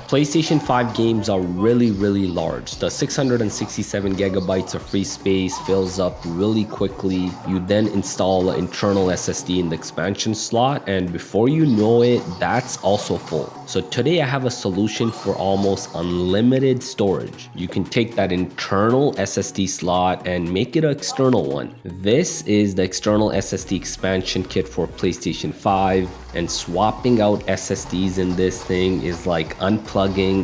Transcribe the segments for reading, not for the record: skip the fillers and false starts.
PlayStation 5 games are really large. The 667 gigabytes of free space fills up really quickly. You then install an internal SSD in the expansion slot, and before you know it, that's also full. So today I have a solution for almost unlimited storage. You can take that internal SSD slot and make it an external one. This is the external SSD expansion kit for PlayStation 5, and swapping out SSDs in this thing is like unplugging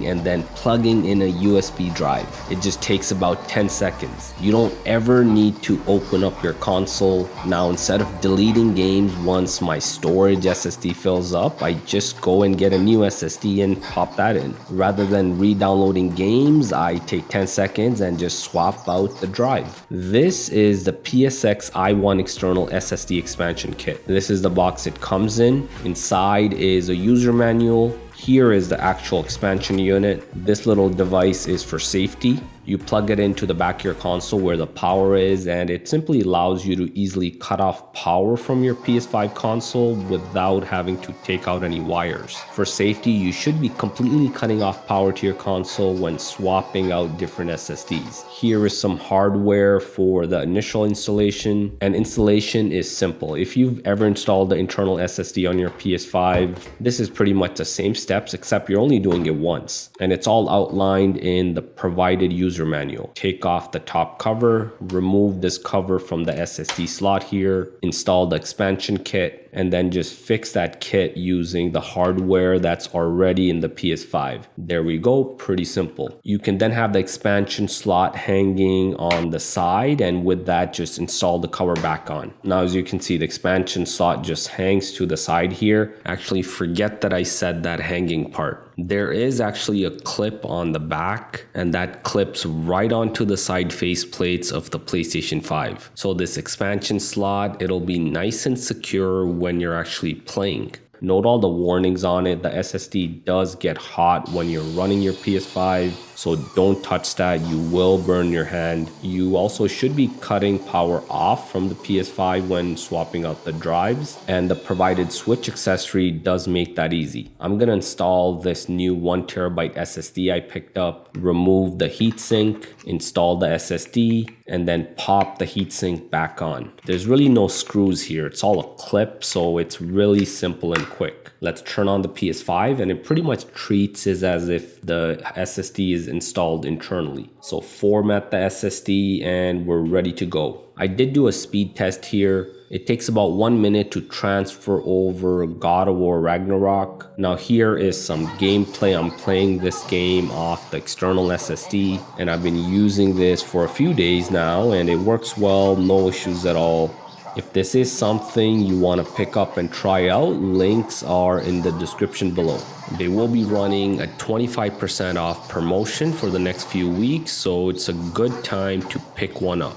and then plugging in a USB drive. It just takes about 10 seconds. You don't ever need to open up your console. Now, instead of deleting games once my storage SSD fills up, I just go and get a new SSD and pop that in. Rather than re-downloading games, I take 10 seconds and just swap out the drive. This is the PSX-i1 external SSD expansion kit. This is the box it comes in. Inside is a user manual. Here is the actual expansion unit. This little device is for safety. You plug it into the back of your console where the power is, and it simply allows you to easily cut off power from your PS5 console without having to take out any wires. For safety, you should be completely cutting off power to your console when swapping out different SSDs. Here is some hardware for the initial installation, and installation is simple. If you've ever installed the internal SSD on your PS5, this is pretty much the same steps, except you're only doing it once, and it's all outlined in the provided user manual. Take off the top cover, remove this cover from the SSD slot here, install the expansion kit, and then just fix that kit using the hardware that's already in the PS5. There we go, pretty simple. You can then have the expansion slot hanging on the side, and with that just install the cover back on. Now, as you can see, the expansion slot just hangs to the side here. Actually, forget that I said that hanging part. There is actually a clip on the back, and that clips right onto the side face plates of the PlayStation 5. So this expansion slot, it'll be nice and secure when you're actually playing. Note all the warnings on it. The SSD does get hot when you're running your PS5, so don't touch that. You will burn your hand. You also should be cutting power off from the PS5 when swapping out the drives, and the provided switch accessory does make that easy. I'm gonna install this new 1TB SSD I picked up, remove the heatsink, install the SSD, and then pop the heatsink back on. There's really no screws here. It's all a clip, so it's really simple and quick. Let's turn on the PS5, and it pretty much treats it as if the SSD is installed internally. So format the SSD and we're ready to go. I did do a speed test here. It takes about 1 minute to transfer over God of War Ragnarok. Now here is some gameplay. I'm playing this game off the external SSD, and I've been using this for a few days now, and it works well, no issues at all. If this is something you want to pick up and try out, links are in the description below. They will be running a 25% off promotion for the next few weeks, so it's a good time to pick one up.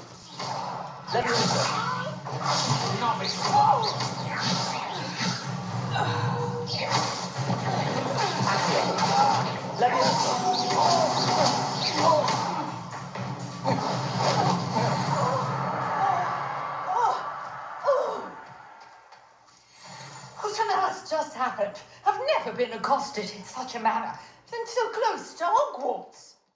What on earth just happened? I've never been accosted in such a manner. Been so close to